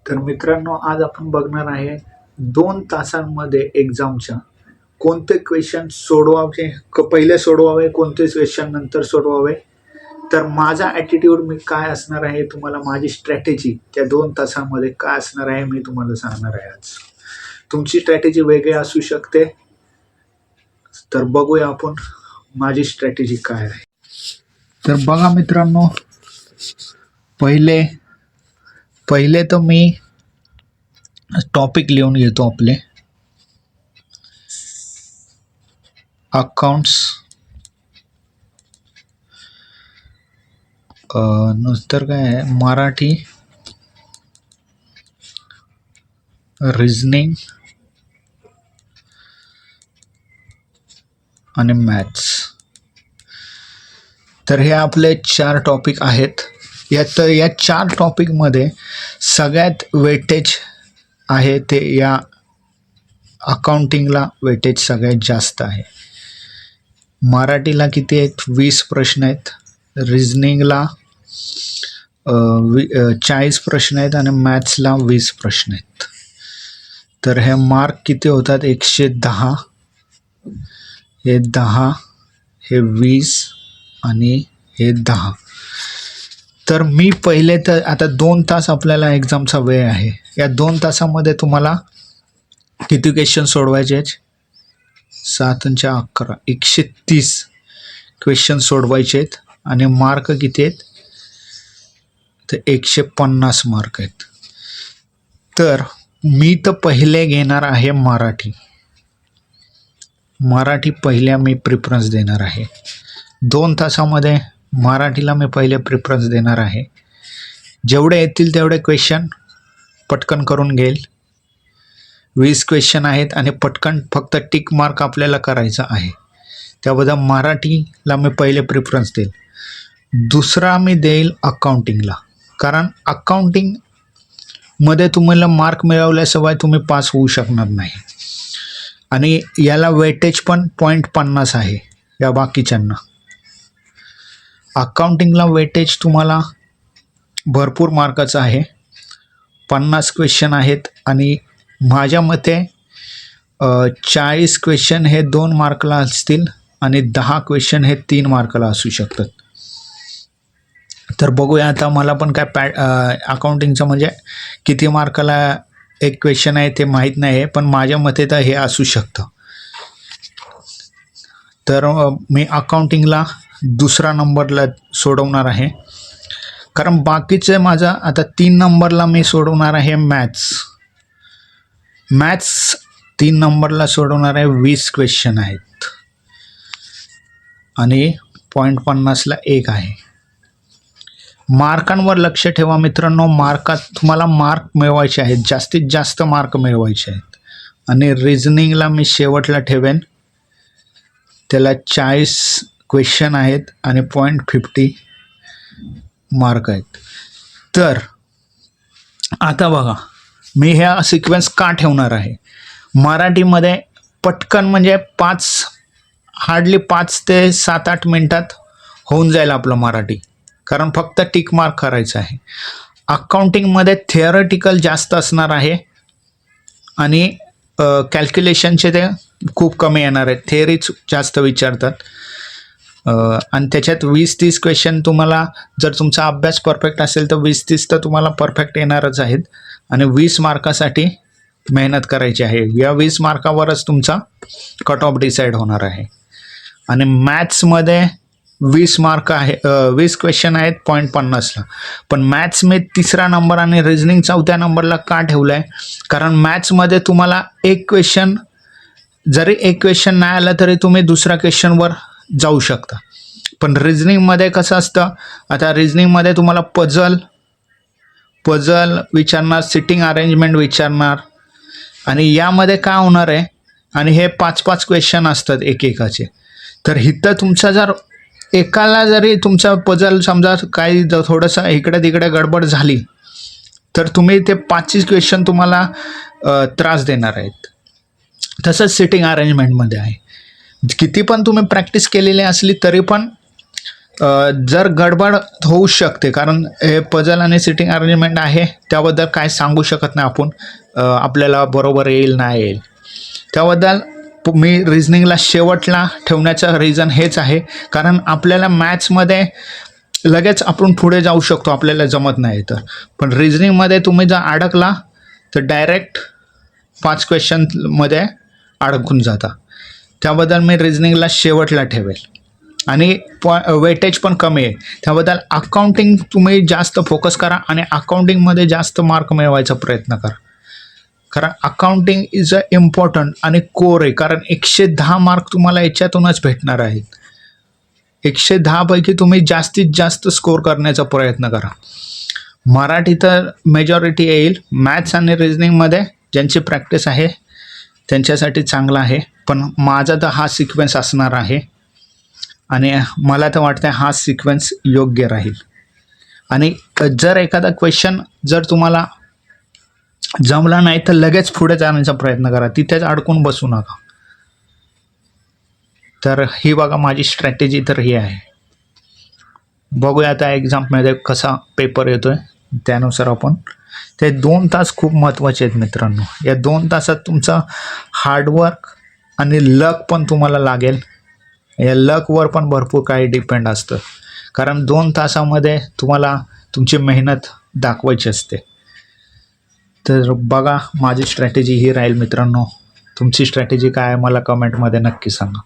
तर मित्रांनो, आज आपण बघणार आहे 2 तासांमध्ये एक्झामच्या कोणते क्वेश्चन सोडवावे, पहिले सोडवावे, कोणते क्वेश्चन नंतर सोडवावे. तर माझा ॲटिट्यूड मी काय असणार आहे, तुम्हाला माझी स्ट्रॅटेजी त्या 2 तासांमध्ये काय असणार आहे मी तुम्हाला सांगणार आहे. आज तुमची स्ट्रॅटेजी वेगळी असू शकते. तर बघूया आपण माझी स्ट्रॅटेजी काय आहे. तर बघा मित्रांनो, पहिले तर मी टॉपिक लिहून घेतो आपले. अकाउंट्स, नंतर काय आहे, मराठी, रिझनिंग आणि मॅथ्स. तर हे आपले 4 टॉपिक आहेत. या 4 टॉपिकमध्ये सगळ्यात वेटेज आहे ते या अकाउंटिंगला वेटेज सगळ्यात जास्त आहे. मराठीला किती आहेत? 20 प्रश्न आहेत. रिझनिंगला 40 प्रश्न आहेत आणि मॅथ्सला 20 प्रश्न आहेत. तर हे मार्क किती होतात? 110, हे 10, हे 20 आणि हे 10. तर मी पहिले तर आता 2 तास आपल्याला एक्झामचा वेळ आहे. या 2 तासामध्ये तुम्हाला किती क्वेश्चन सोडवायचे आहेत? 7 आणि 11, 130 क्वेश्चन सोडवायचे आहेत. आणि मार्क किती आहेत? तर 150 मार्क आहेत. तर मी तर पहिले घेणार आहे मराठी पहिल्या मी प्रिफरन्स देणार आहे. 2 तासामध्ये मराठीला मी पहिले प्रिफरन्स देणार आहे. जेवढे येतील तेवढे क्वेश्चन पटकन करून घेईल. 20 क्वेश्चन आहेत आणि पटकन फक्त टिक मार्क आपल्याला करायचा आहे. त्याबद्दल मराठीला मी पहिले प्रिफरन्स देईल. दुसरा मी देईल अकाउंटिंगला, कारण अकाउंटिंगमध्ये तुम्हाला मार्क मिळवल्याशिवाय तुम्ही पास होऊ शकणार नाही. आणि याला वेटेज पण 0.50 आहे. या बाकीच्यांना अकाउंटिंगला वेटेज तुम्हाला भरपूर मार्काचं आहे. 50 क्वेश्चन आहेत आणि माझ्या मते 40 क्वेश्चन हे 2 मार्कला असतील आणि 10 क्वेश्चन हे 3 मार्कला असू शकतात. तर बघूया आता. मला पण काय अकाउंटिंगचं म्हणजे किती मार्काला एक क्वेश्चन आहे ते माहीत नाही आहे, पण माझ्या मते तर हे असू शकतं. तर मी अकाउंटिंगला दुसरा नंबरला सोडवणार आहे, कारण बाकीचे माझा आता 3 नंबरला मी सोडवणार आहे मॅथ्स 3 नंबरला सोडवणार आहे. 20 क्वेश्चन आहेत आणि 0.50ला 1 आहे. मार्कांवर लक्ष ठेवा मित्रांनो. तुम्हाला मार्क मिळवायचे आहेत, जास्तीत जास्त मार्क मिळवायचे आहेत. आणि रिझनिंगला मी शेवटला ठेवेन. त्याला 40 क्वेश्चन आहेत आणि 0.50 मार्क आहेत. तर आता बघा, मी ह्या सिक्वेन्स का ठेवणार आहे. मराठीमध्ये पटकन म्हणजे हार्डली 5 ते 7-8 मिनटात होऊन जाईल आपलं मराठी, कारण फक्त टिक मार्क करायचं आहे. अकाउंटिंगमध्ये थिअरटिकल जास्त असणार आहे आणि कॅल्क्युलेशनचे ते खूप कमी येणार आहेत. थिअरीच जास्त विचारतात आणि त्याच्यात 20-30 क्वेश्चन तुम्हाला, जर तुमचा अभ्यास परफेक्ट असेल तर 20-30 तर तुम्हाला परफेक्ट येणारच आहेत. आणि 20 मार्कासाठी मेहनत करायची आहे. या 20 मार्कावरच तुमचा कट ऑफ डिसाईड होणार आहे. आणि मॅथ्समध्ये 20 मार्क आहे, 20 क्वेश्चन आहेत 0.50ला. पण मॅथ्स मी 3रा नंबर आणि रिझनिंग 4थ्या नंबरला का ठेवलं आहे, कारण मॅथ्समध्ये तुम्हाला जरी एक क्वेश्चन नाही आला तरी तुम्ही दुसऱ्या क्वेश्चनवर जाऊ शकता. पण रिझनिंगमध्ये कसं असतं, आता रिझनिंगमध्ये तुम्हाला पझल विचारणार, सिटिंग अरेंजमेंट विचारणार. आणि यामध्ये काय होणार आहे, आणि हे 5-5 क्वेश्चन असतात एकेकाचे. तर इथं तुमचा जर एकाला जरी तुमचा पझल समजा काही थोडंसं इकडे तिकडे गडबड झाली तर तुम्ही ते 5 क्वेश्चन तुम्हाला त्रास देणार आहेत. तसंच सिटिंग अरेंजमेंटमध्ये आहे. किती पण तुम्ही प्रॅक्टिस केलेली असली तरी पण जर गडबड होऊ शकते, कारण हे पझल आणि सिटिंग अरेंजमेंट आहे, त्याबद्दल काय सांगू शकत नाही आपण. आपल्याला बरोबर येईल नाही येईल, त्याबद्दल मी रिझनिंगला शेवटला ठेवण्याचं रिझन हेच आहे, कारण आपल्याला मॅथ्समध्ये लगेच आपण पुढे जाऊ शकतो आपल्याला जमत नाही तर, पण रिझनिंगमध्ये तुम्ही जर अडकला तर डायरेक्ट 5 क्वेश्चनमध्ये अडकून जाता. त्याबद्दल मी रिझनिंगला शेवटला ठेवेल. आणि वेटेज पण कमी आहे, त्याबद्दल अकाउंटिंग तुम्ही जास्त फोकस करा आणि अकाउंटिंगमध्ये जास्त मार्क मिळवायचा प्रयत्न करा, कारण अकाउंटिंग इज अ इम्पॉर्टंट आणि कोर आहे. कारण 110 मार्क तुम्हाला याच्यातूनच भेटणार आहेत. 110 पैकी तुम्ही जास्तीत जास्त स्कोर करण्याचा प्रयत्न करा. मराठी तर मेजॉरिटी येईल, मॅथ्स आणि रिझनिंगमध्ये ज्यांची प्रॅक्टिस आहे त्यांच्यासाठी चांगला आहे, पण माझा तर हा सिक्वेन्स असणार आहे आणि मला तर वाटतं हा सिक्वेन्स योग्य राहील. आणि जर एखादा क्वेश्चन जर तुम्हाला जमला नाही तर लगेच पुढे जाण्याचा प्रयत्न करा, तिथेच अडकून बसू नका. तर ही बघा माझी स्ट्रॅटेजी तर ही आहे. बघूया आता एक्झाममध्ये कसा पेपर येतोय, त्यानुसार आपण. ते 2 तास खूप महत्त्वाचे आहेत मित्रांनो. या 2 तासात तुमचं हार्डवर्क आणि लक पण तुम्हाला लागेल. या लकवर पण भरपूर काही डिपेंड असतं, कारण 2 तासामध्ये तुम्हाला तुमची मेहनत दाखवायची असते. तर बघा माझी स्ट्रॅटेजी ही राहील मित्रांनो. तुमची स्ट्रॅटेजी काय आहे मला कमेंटमध्ये नक्की सांगा.